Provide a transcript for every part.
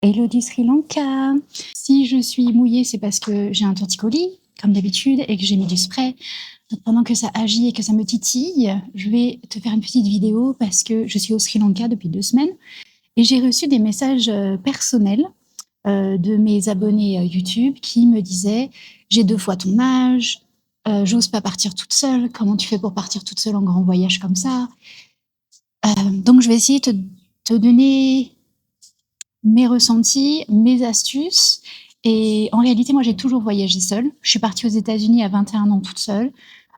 Hello du Sri Lanka. Si je suis mouillée, c'est parce que j'ai un torticolis, comme d'habitude, et que j'ai mis du spray. Donc pendant que ça agit et que ça me titille, je vais te faire une petite vidéo parce que je suis au Sri Lanka depuis 2 semaines et j'ai reçu des messages personnels de mes abonnés YouTube qui me disaient j'ai 2 fois ton âge, j'ose pas partir toute seule, comment tu fais pour partir toute seule en grand voyage comme ça. Donc je vais essayer de te donner mes ressentis, mes astuces. Et en réalité, moi, j'ai toujours voyagé seule. Je suis partie aux États-Unis à 21 ans toute seule,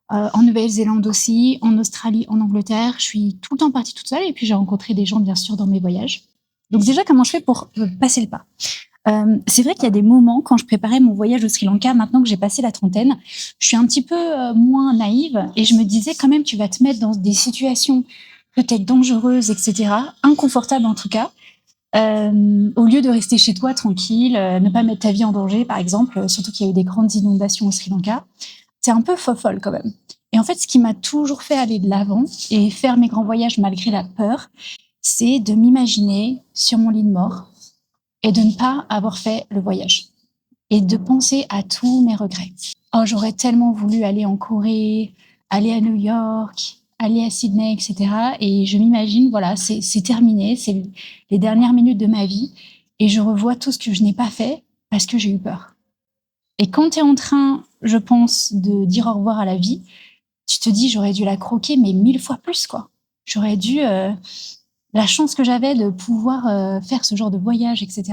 en Nouvelle-Zélande aussi, en Australie, en Angleterre. Je suis tout le temps partie toute seule et puis j'ai rencontré des gens, bien sûr, dans mes voyages. Donc déjà, comment je fais pour passer le pas? C'est vrai qu'il y a des moments, quand je préparais mon voyage au Sri Lanka, maintenant que j'ai passé la trentaine, je suis un petit peu moins naïve et je me disais quand même, tu vas te mettre dans des situations peut-être dangereuses, etc., inconfortables en tout cas, au lieu de rester chez toi tranquille, ne pas mettre ta vie en danger, par exemple, surtout qu'il y a eu des grandes inondations au Sri Lanka, c'est un peu fofolle quand même. Et en fait, ce qui m'a toujours fait aller de l'avant et faire mes grands voyages malgré la peur, c'est de m'imaginer sur mon lit de mort et de ne pas avoir fait le voyage et de penser à tous mes regrets. Oh, j'aurais tellement voulu aller en Corée, aller à New York, aller à Sydney, etc. Et je m'imagine, voilà, c'est terminé, c'est les dernières minutes de ma vie et je revois tout ce que je n'ai pas fait parce que j'ai eu peur. Et quand tu es en train, je pense, de dire au revoir à la vie, tu te dis, j'aurais dû la croquer, mais 1000 fois plus, quoi. J'aurais dû, la chance que j'avais de pouvoir faire ce genre de voyage, etc.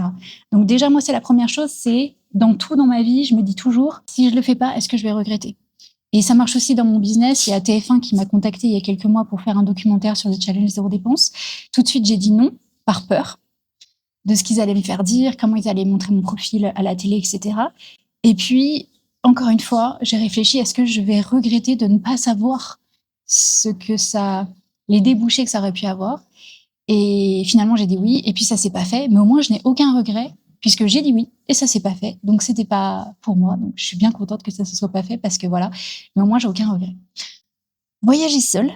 Donc déjà, moi, c'est la première chose, c'est dans tout dans ma vie, je me dis toujours, si je le fais pas, est-ce que je vais regretter? Et ça marche aussi dans mon business. Il y a TF1 qui m'a contacté il y a quelques mois pour faire un documentaire sur le challenge zéro dépense. Tout de suite, j'ai dit non, par peur de ce qu'ils allaient me faire dire, comment ils allaient montrer mon profil à la télé, etc. Et puis, encore une fois, j'ai réfléchi, est-ce que je vais regretter de ne pas savoir ce que ça, les débouchés que ça aurait pu avoir? Et finalement, j'ai dit oui. Et puis, ça s'est pas fait. Mais au moins, je n'ai aucun regret puisque j'ai dit oui et ça s'est pas fait. Donc, c'était pas pour moi. Donc, je suis bien contente que ça se soit pas fait parce que voilà. Mais au moins, j'ai aucun regret. Voyager seule.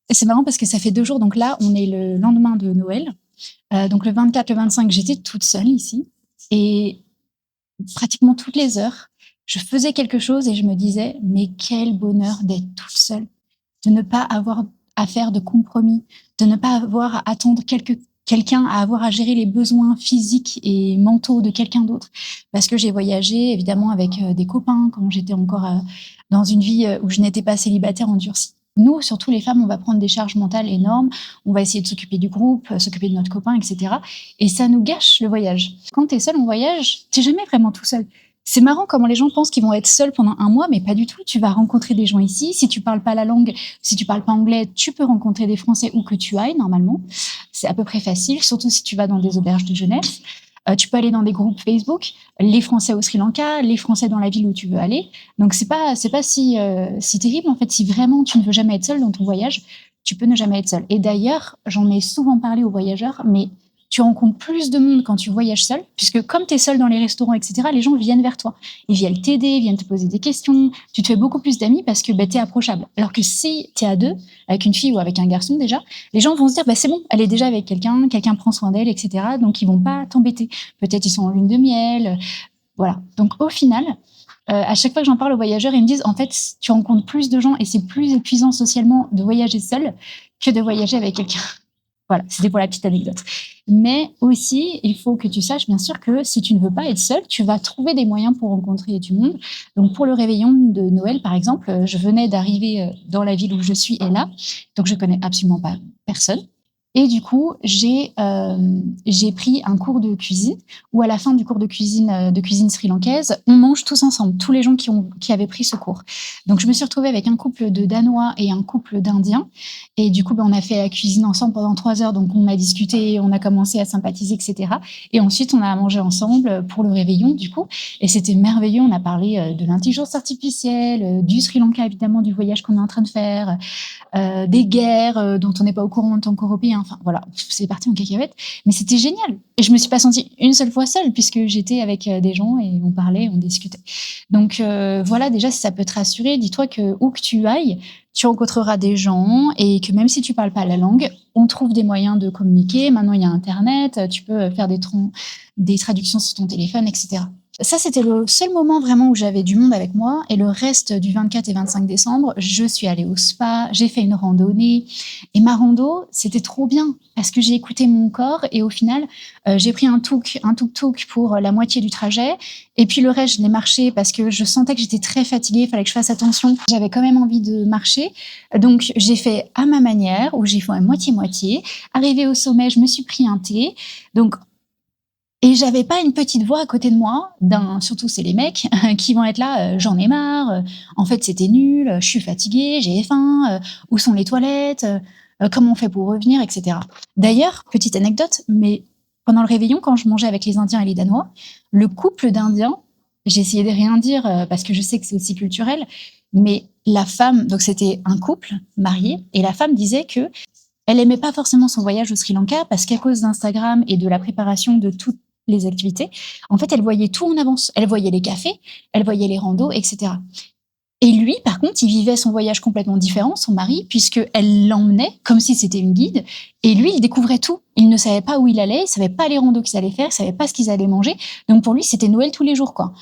Et c'est marrant parce que ça fait 2 jours. Donc là, on est le lendemain de Noël. Donc, le 24, le 25, j'étais toute seule ici. Et pratiquement toutes les heures, je faisais quelque chose et je me disais, mais quel bonheur d'être toute seule, de ne pas avoir à faire de compromis, de ne pas avoir à attendre quelqu'un, à avoir à gérer les besoins physiques et mentaux de quelqu'un d'autre. Parce que j'ai voyagé évidemment avec des copains quand j'étais encore dans une vie où je n'étais pas célibataire endurcie. Nous, surtout les femmes, on va prendre des charges mentales énormes, on va essayer de s'occuper du groupe, s'occuper de notre copain, etc. Et ça nous gâche le voyage. Quand tu es seul en voyage, tu n'es jamais vraiment tout seul. C'est marrant comment les gens pensent qu'ils vont être seuls pendant un mois, mais pas du tout. Tu vas rencontrer des gens ici. Si tu parles pas la langue, si tu parles pas anglais, tu peux rencontrer des Français où que tu ailles, normalement. C'est à peu près facile, surtout si tu vas dans des auberges de jeunesse. Tu peux aller dans des groupes Facebook, les Français au Sri Lanka, les Français dans la ville où tu veux aller. Donc c'est pas si terrible en fait. Si vraiment tu ne veux jamais être seul dans ton voyage, tu peux ne jamais être seul. Et d'ailleurs, j'en ai souvent parlé aux voyageurs, mais tu rencontres plus de monde quand tu voyages seul, puisque comme tu es seul dans les restaurants, etc., les gens viennent vers toi. Ils viennent t'aider, viennent te poser des questions. Tu te fais beaucoup plus d'amis parce que tu es approchable. Alors que si tu es à deux, avec une fille ou avec un garçon déjà, les gens vont se dire, c'est bon, elle est déjà avec quelqu'un, quelqu'un prend soin d'elle, etc. Donc, ils vont pas t'embêter. Peut-être ils sont en lune de miel. Voilà. Donc, au final, à chaque fois que j'en parle aux voyageurs, ils me disent, en fait, tu rencontres plus de gens et c'est plus épuisant socialement de voyager seul que de voyager avec quelqu'un. Voilà, c'était pour la petite anecdote. Mais aussi, il faut que tu saches, bien sûr, que si tu ne veux pas être seule, tu vas trouver des moyens pour rencontrer du monde. Donc, pour le réveillon de Noël, par exemple, je venais d'arriver dans la ville où je suis et là, donc je connais absolument pas personne. Et du coup, j'ai pris un cours de cuisine où à la fin du cours de cuisine sri-lankaise, on mange tous ensemble, tous les gens qui avaient pris ce cours. Donc, je me suis retrouvée avec un couple de Danois et un couple d'Indiens. Et du coup, on a fait la cuisine ensemble pendant 3 heures. Donc, on a discuté, on a commencé à sympathiser, etc. Et ensuite, on a mangé ensemble pour le réveillon, du coup. Et c'était merveilleux. On a parlé de l'intelligence artificielle, du Sri Lanka, évidemment, du voyage qu'on est en train de faire, des guerres dont on n'est pas au courant en tant qu'Européens. enfin voilà, c'est parti en cacahuète, mais c'était génial. Et je me suis pas sentie une seule fois seule puisque j'étais avec des gens et on parlait, on discutait. Donc voilà, déjà, si ça peut te rassurer, dis-toi que où que tu ailles, tu rencontreras des gens et que même si tu parles pas la langue, on trouve des moyens de communiquer. Maintenant, il y a Internet, tu peux faire des traductions sur ton téléphone, etc. Ça, c'était le seul moment vraiment où j'avais du monde avec moi. Et le reste du 24 et 25 décembre, je suis allée au spa, j'ai fait une randonnée. Et ma rando, c'était trop bien parce que j'ai écouté mon corps et au final, j'ai pris un tuk-tuk pour la moitié du trajet. Et puis le reste, je l'ai marché parce que je sentais que j'étais très fatiguée, il fallait que je fasse attention. J'avais quand même envie de marcher. Donc j'ai fait à ma manière, où j'ai fait à moitié-moitié. Arrivée au sommet, je me suis pris un thé. Donc et j'avais pas une petite voix à côté de moi, surtout c'est les mecs, qui vont être là, j'en ai marre, en fait c'était nul, je suis fatiguée, j'ai faim, où sont les toilettes, comment on fait pour revenir, etc. D'ailleurs, petite anecdote, mais pendant le réveillon, quand je mangeais avec les Indiens et les Danois, le couple d'Indiens, j'ai essayé de rien dire parce que je sais que c'est aussi culturel, mais la femme, donc c'était un couple marié, et la femme disait que elle aimait pas forcément son voyage au Sri Lanka parce qu'à cause d'Instagram et de la préparation de toutes les activités, en fait, elle voyait tout en avance. Elle voyait les cafés, elle voyait les randos, etc. Et lui, par contre, il vivait son voyage complètement différent, son mari, puisqu'elle l'emmenait comme si c'était une guide. Et lui, il découvrait tout. Il ne savait pas où il allait, il savait pas les randos qu'ils allaient faire, il savait pas ce qu'ils allaient manger. Donc pour lui, c'était Noël tous les jours, quoi.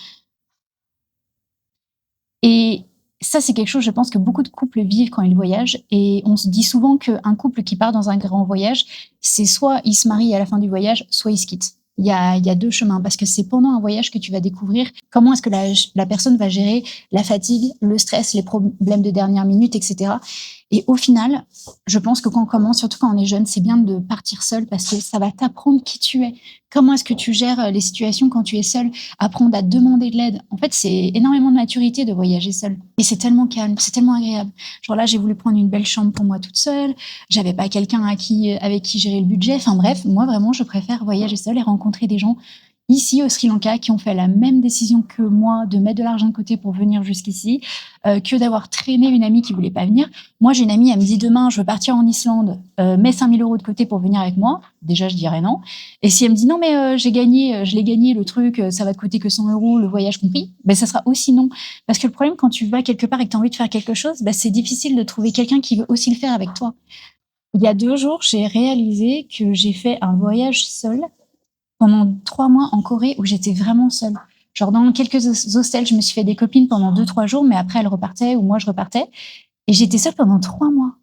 Et ça, c'est quelque chose, je pense, que beaucoup de couples vivent quand ils voyagent. Et on se dit souvent qu'un couple qui part dans un grand voyage, c'est soit il se marie à la fin du voyage, soit il se quitte. Il y a deux chemins, parce que c'est pendant un voyage que tu vas découvrir comment est-ce que la personne va gérer la fatigue, le stress, les problèmes de dernière minute, etc. Et au final, je pense que quand on commence, surtout quand on est jeune, c'est bien de partir seul parce que ça va t'apprendre qui tu es. Comment est-ce que tu gères les situations quand tu es seul, apprendre à demander de l'aide. En fait, c'est énormément de maturité de voyager seul. Et c'est tellement calme, c'est tellement agréable. Genre là, j'ai voulu prendre une belle chambre pour moi toute seule. J'avais pas quelqu'un avec qui gérer le budget. Enfin bref, moi vraiment, je préfère voyager seule et rencontrer des gens ici au Sri Lanka qui ont fait la même décision que moi de mettre de l'argent de côté pour venir jusqu'ici, que d'avoir traîné une amie qui voulait pas venir. Moi, j'ai une amie, elle me dit demain, je veux partir en Islande, mets 5 000 € de côté pour venir avec moi. Déjà, je dirais non. Et si elle me dit non, mais j'ai gagné, je l'ai gagné le truc, ça va te coûter que 100 €, le voyage compris, ben ça sera aussi non. Parce que le problème, quand tu vas quelque part et que tu as envie de faire quelque chose, ben, c'est difficile de trouver quelqu'un qui veut aussi le faire avec toi. Il y a 2 jours, j'ai réalisé que j'ai fait un voyage seule pendant 3 mois en Corée où j'étais vraiment seule. Genre dans quelques hostels, je me suis fait des copines pendant 2, 3 jours, mais après elles repartaient ou moi je repartais. Et j'étais seule pendant 3 mois.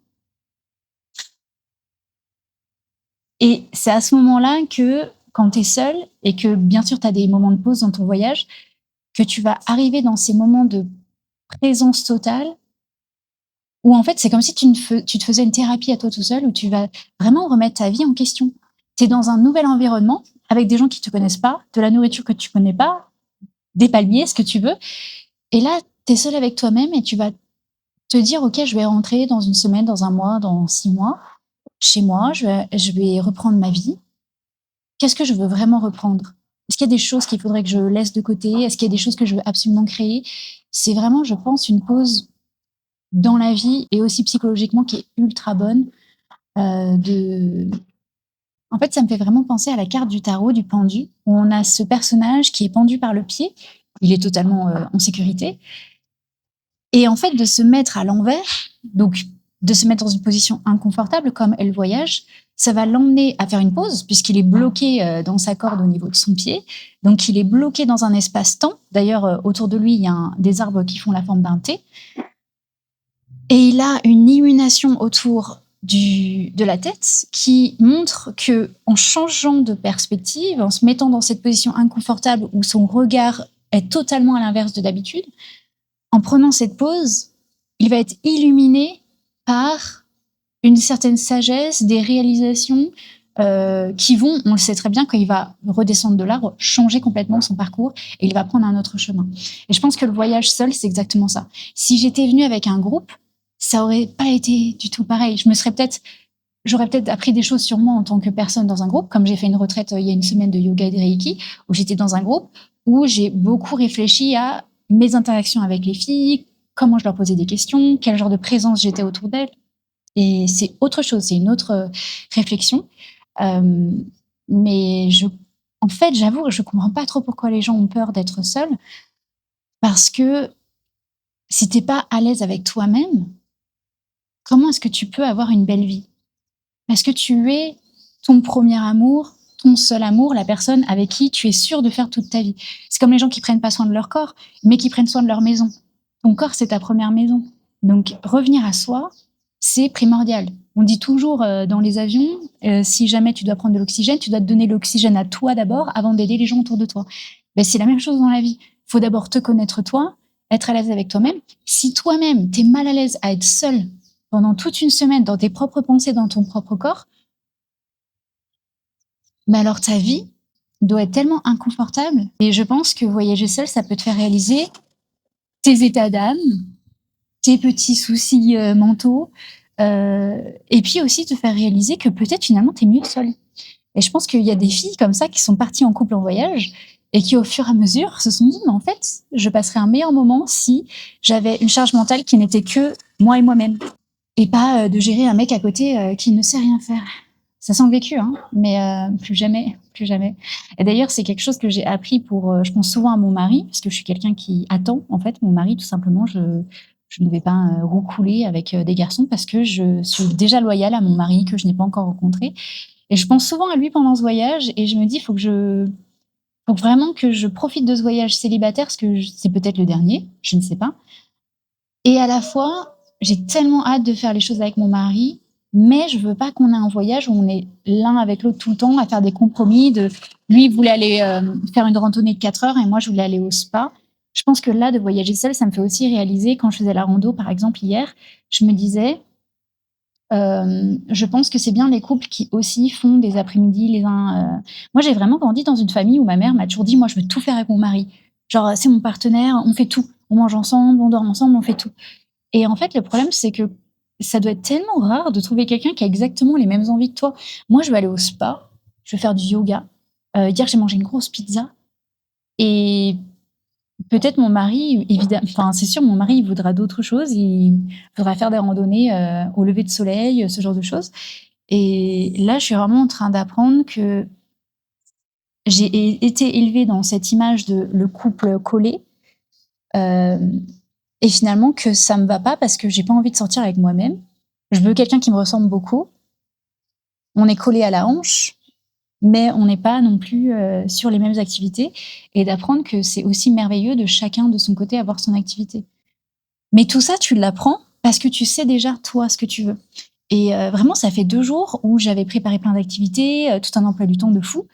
Et c'est à ce moment-là que, quand tu es seule et que bien sûr tu as des moments de pause dans ton voyage, que tu vas arriver dans ces moments de présence totale où en fait c'est comme si tu te faisais une thérapie à toi tout seul, où tu vas vraiment remettre ta vie en question. Tu es dans un nouvel environnement avec des gens qui te connaissent pas, de la nourriture que tu connais pas, des palmiers, ce que tu veux. Et là, tu es seule avec toi-même et tu vas te dire, OK, je vais rentrer dans une semaine, dans un mois, dans 6 mois, chez moi, je vais reprendre ma vie. Qu'est-ce que je veux vraiment reprendre? Est-ce qu'il y a des choses qu'il faudrait que je laisse de côté? Est-ce qu'il y a des choses que je veux absolument créer? C'est vraiment, je pense, une pause dans la vie et aussi psychologiquement qui est ultra bonne. De... En fait, ça me fait vraiment penser à la carte du tarot du pendu, où on a ce personnage qui est pendu par le pied. Il est totalement en sécurité. Et en fait, de se mettre à l'envers, donc de se mettre dans une position inconfortable comme elle voyage, ça va l'emmener à faire une pause puisqu'il est bloqué dans sa corde au niveau de son pied. Donc il est bloqué dans un espace-temps. D'ailleurs, autour de lui, il y a des arbres qui font la forme d'un T. Et il a une illumination autour de la tête qui montre que, en changeant de perspective, en se mettant dans cette position inconfortable où son regard est totalement à l'inverse de d'habitude, en prenant cette pause, il va être illuminé par une certaine sagesse, des réalisations qui vont, on le sait très bien, quand il va redescendre de l'arbre, changer complètement son parcours et il va prendre un autre chemin. Et je pense que le voyage seul, c'est exactement ça. Si j'étais venue avec un groupe, ça aurait pas été du tout pareil. J'aurais peut-être appris des choses sur moi en tant que personne dans un groupe, comme j'ai fait une retraite il y a une semaine de yoga et de Reiki, où j'étais dans un groupe où j'ai beaucoup réfléchi à mes interactions avec les filles, comment je leur posais des questions, quel genre de présence j'étais autour d'elles. et c'est autre chose, c'est une autre, réflexion. Hem, mais en fait, j'avoue que je comprends pas trop pourquoi les gens ont peur d'être seuls, parce que si tu es pas à l'aise avec toi-même, comment est-ce que tu peux avoir une belle vie? Parce que tu es ton premier amour, ton seul amour, la personne avec qui tu es sûr de faire toute ta vie. C'est comme les gens qui prennent pas soin de leur corps, mais qui prennent soin de leur maison. Ton corps, c'est ta première maison. Donc revenir à soi, c'est primordial. On dit toujours, dans les avions, si jamais tu dois prendre de l'oxygène, tu dois te donner l'oxygène à toi d'abord avant d'aider les gens autour de toi. Beh, c'est la même chose dans la vie. Il faut d'abord te connaître toi, être à l'aise avec toi-même. Si toi-même, tu es mal à l'aise à être seul pendant toute une semaine dans tes propres pensées, dans ton propre corps, mais alors ta vie doit être tellement inconfortable, et je pense que voyager seul, ça peut te faire réaliser tes états d'âme, tes petits soucis, mentaux, et puis aussi te faire réaliser que peut-être finalement tu es mieux seule. Et je pense qu'il y a des filles comme ça qui sont parties en couple en voyage et qui, au fur et à mesure, se sont dit: «Mais en fait, je passerais un meilleur moment si j'avais une charge mentale qui n'était que moi et moi-même». Et pas, de gérer un mec à côté, qui ne sait rien faire. Ça sent le vécu, hein, mais plus jamais, plus jamais. Et d'ailleurs, c'est quelque chose que j'ai appris pour, je pense souvent à mon mari, parce que je suis quelqu'un qui attend, en fait, mon mari, tout simplement. Je ne vais pas, roucouler avec, des garçons parce que je suis déjà loyale à mon mari que je n'ai pas encore rencontré, et je pense souvent à lui pendant ce voyage et je me dis: «Faut vraiment que je profite de ce voyage célibataire», parce que c'est peut-être le dernier, je ne sais pas, et à la fois, j'ai tellement hâte de faire les choses avec mon mari, mais je veux pas qu'on ait un voyage où on est l'un avec l'autre tout le temps à faire des compromis. Lui, il voulait aller faire une randonnée de 4 heures et moi, je voulais aller au spa. Je pense que là, de voyager seule, ça me fait aussi réaliser, quand je faisais la rando, par exemple, hier, je me disais, je pense que c'est bien les couples qui aussi font des après-midi les uns. Moi, j'ai vraiment grandi dans une famille où ma mère m'a toujours dit: «Moi, je veux tout faire avec mon mari. Genre, c'est mon partenaire, on fait tout. On mange ensemble, on dort ensemble, on fait tout». Et en fait, le problème, c'est que ça doit être tellement rare de trouver quelqu'un qui a exactement les mêmes envies que toi. Moi, je veux aller au spa, je veux faire du yoga. Hier, j'ai mangé une grosse pizza, et peut-être mon mari, enfin, c'est sûr, mon mari, il voudra d'autres choses. Il voudra faire des randonnées, au lever de soleil, ce genre de choses. Et là, je suis vraiment en train d'apprendre que j'ai été élevée dans cette image de le couple collé, hem et finalement que ça me va pas parce que j'ai pas envie de sortir avec moi-même. Je veux quelqu'un qui me ressemble beaucoup. On est collés à la hanche, mais on n'est pas non plus, sur les mêmes activités, et d'apprendre que c'est aussi merveilleux de chacun de son côté avoir son activité. Mais tout ça, tu l'apprends parce que tu sais déjà toi ce que tu veux, et vraiment ça fait 2 jours où j'avais préparé plein d'activités, tout un emploi du temps de fou,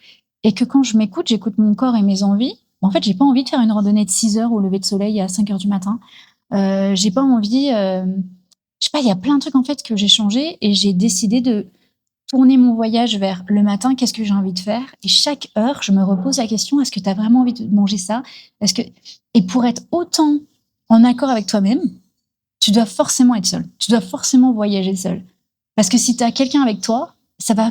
et que quand je m'écoute, j'écoute mon corps et mes envies. En fait, j'ai pas envie de faire une randonnée de 6 heures au lever de soleil à 5 heures du matin. J'ai pas envie, je sais pas, il y a plein de trucs en fait que j'ai changé, et j'ai décidé de tourner mon voyage vers le matin, qu'est-ce que j'ai envie de faire? Et chaque heure, je me repose la question: «Est-ce que tu as vraiment envie de manger ça? Est-ce que» Et pour être autant en accord avec toi-même, tu dois forcément être seul. Tu dois forcément voyager seul. Parce que si tu as quelqu'un avec toi, ça va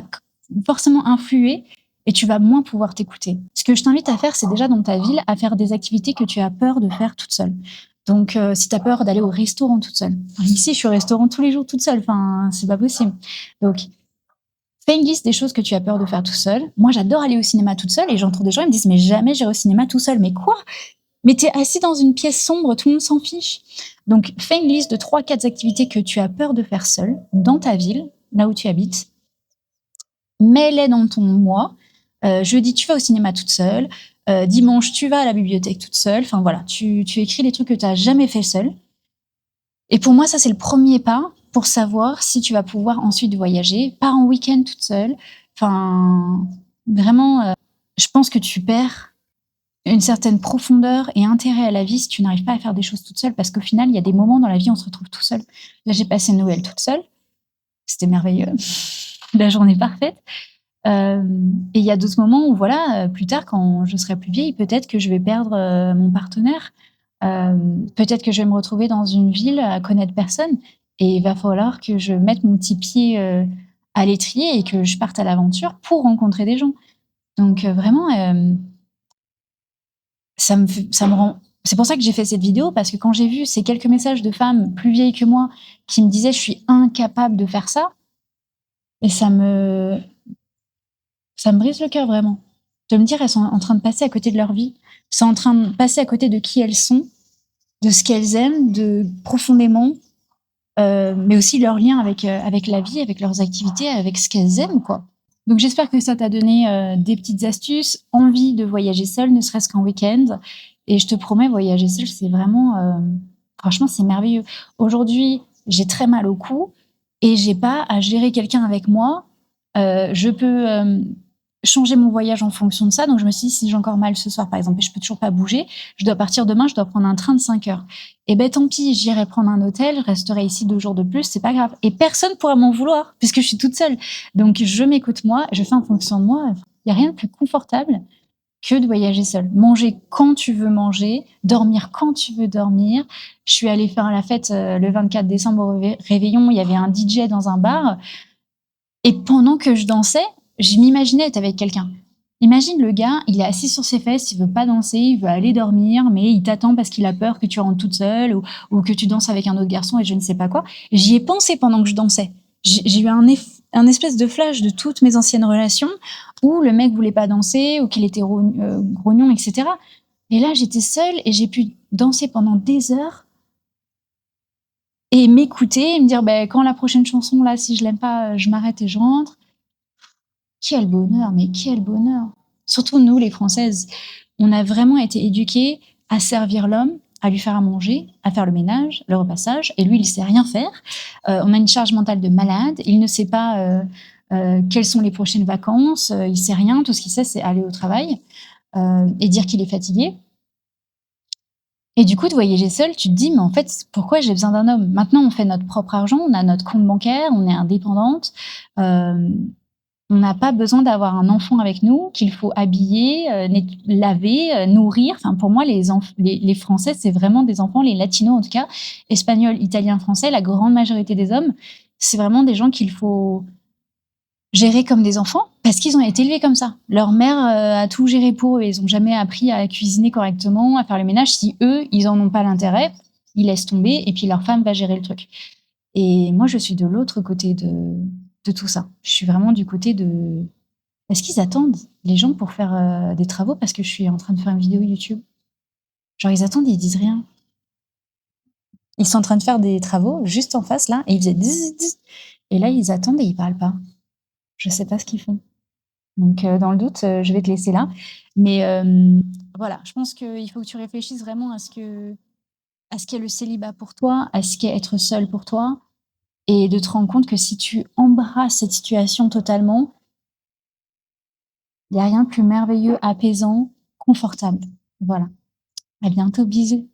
forcément influer et tu vas moins pouvoir t'écouter. Ce que je t'invite à faire, c'est déjà dans ta ville, à faire des activités que tu as peur de faire toute seule. Donc, si tu as peur d'aller au restaurant toute seule. Enfin, ici, je suis au restaurant tous les jours toute seule. Enfin, c'est pas possible. Donc, fais une liste des choses que tu as peur de faire tout seul. Moi, j'adore aller au cinéma toute seule, et j'entends des gens, ils me disent: «Mais jamais j'irai au cinéma tout seul». Mais quoi? Mais tu es assis dans une pièce sombre, tout le monde s'en fiche. Donc, fais une liste de 3, 4 activités que tu as peur de faire seule, dans ta ville, là où tu habites. Mets-les dans ton mois. Jeudi, tu vas au cinéma toute seule. Dimanche, tu vas à la bibliothèque toute seule. Enfin voilà, tu écris les trucs que tu as jamais fait seule. Et pour moi, ça, c'est le premier pas pour savoir si tu vas pouvoir ensuite voyager. Pars en week-end toute seule. Enfin, vraiment, je pense que tu perds une certaine profondeur et intérêt à la vie si tu n'arrives pas à faire des choses toute seule, parce qu'au final, il y a des moments dans la vie où on se retrouve tout seul. Là, j'ai passé Noël toute seule. C'était merveilleux. La journée parfaite. Et il y a d'autres moments où voilà, plus tard, quand je serai plus vieille, peut-être que je vais perdre, mon partenaire. Peut-être que je vais me retrouver dans une ville à connaître personne, et il va falloir que je mette mon petit pied, à l'étrier et que je parte à l'aventure pour rencontrer des gens. Donc, vraiment, ça me rend C'est pour ça que j'ai fait cette vidéo, parce que quand j'ai vu ces quelques messages de femmes plus vieilles que moi qui me disaient: «Je suis incapable de faire ça», et ça me brise le cœur vraiment. De me dire: «Elles sont en train de passer à côté de leur vie. Elles sont en train de passer à côté de qui elles sont, de ce qu'elles aiment, de profondément, mais aussi leur lien avec la vie, avec leurs activités, avec ce qu'elles aiment, quoi». Donc j'espère que ça t'a donné, des petites astuces, envie de voyager seule, ne serait-ce qu'en week-end, et je te promets, voyager seule, c'est vraiment, franchement, c'est merveilleux. Aujourd'hui, j'ai très mal au cou et j'ai pas à gérer quelqu'un avec moi. Je peux, changer mon voyage en fonction de ça. Donc je me suis dit: «Si j'ai encore mal ce soir, par exemple, et je peux toujours pas bouger, je dois partir demain, je dois prendre un train de 5 heures. Et ben tant pis, j'irai prendre un hôtel, je resterai ici 2 jours de plus, c'est pas grave, et personne pourra m'en vouloir puisque je suis toute seule». Donc je m'écoute moi, je fais en fonction de moi. Il y a rien de plus confortable que de voyager seule. Manger quand tu veux manger, dormir quand tu veux dormir. Je suis allée faire la fête, le 24 décembre au réveillon, il y avait un DJ dans un bar, et pendant que je dansais, je m'imaginais être avec quelqu'un. Imagine le gars, il est assis sur ses fesses, il veut pas danser, il veut aller dormir, mais il t'attend parce qu'il a peur que tu rentres toute seule, ou que tu danses avec un autre garçon et je ne sais pas quoi. J'y ai pensé pendant que je dansais. J'ai eu un espèce de flash de toutes mes anciennes relations où le mec voulait pas danser, ou qu'il était grognon, etc. Et là, j'étais seule et j'ai pu danser pendant des heures et m'écouter et me dire, ben, quand la prochaine chanson, là, si je l'aime pas, je m'arrête et je rentre. Quel bonheur, mais quel bonheur! Surtout nous, les Françaises, on a vraiment été éduquées à servir l'homme, à lui faire à manger, à faire le ménage, le repassage, et lui, il sait rien faire. On a une charge mentale de malade. Il ne sait pas quelles sont les prochaines vacances. Il sait rien. Tout ce qu'il sait, c'est aller au travail et dire qu'il est fatigué. Et du coup, de voyager seul, tu te dis, mais en fait, pourquoi j'ai besoin d'un homme? Maintenant, on fait notre propre argent, on a notre compte bancaire, on est indépendante. Euh, on n'a pas besoin d'avoir un enfant avec nous qu'il faut habiller, laver, nourrir. Enfin, pour moi, les Français, c'est vraiment des enfants, les Latinos en tout cas, Espagnols, Italiens, Français, la grande majorité des hommes, c'est vraiment des gens qu'il faut gérer comme des enfants parce qu'ils ont été élevés comme ça. Leur mère a tout géré pour eux. Ils n'ont jamais appris à cuisiner correctement, à faire le ménage. Si eux, ils en ont pas l'intérêt, ils laissent tomber et puis leur femme va gérer le truc. Et moi, je suis de l'autre côté de tout ça. Je suis vraiment du côté de... Est-ce qu'ils attendent les gens pour faire des travaux parce que je suis en train de faire une vidéo YouTube? Genre, ils attendent et ils disent rien. Ils sont en train de faire des travaux juste en face, là, et ils faisaient... Et là, ils attendent et ils parlent pas. Je sais pas ce qu'ils font. Donc, dans le doute, je vais te laisser là. Mais voilà, je pense qu'il faut que tu réfléchisses vraiment à ce qu'est le célibat pour toi, à ce qu'est être seule pour toi, et de te rendre compte que si tu embrasses cette situation totalement, il y a rien de plus merveilleux, apaisant, confortable. Voilà. À bientôt, bisous.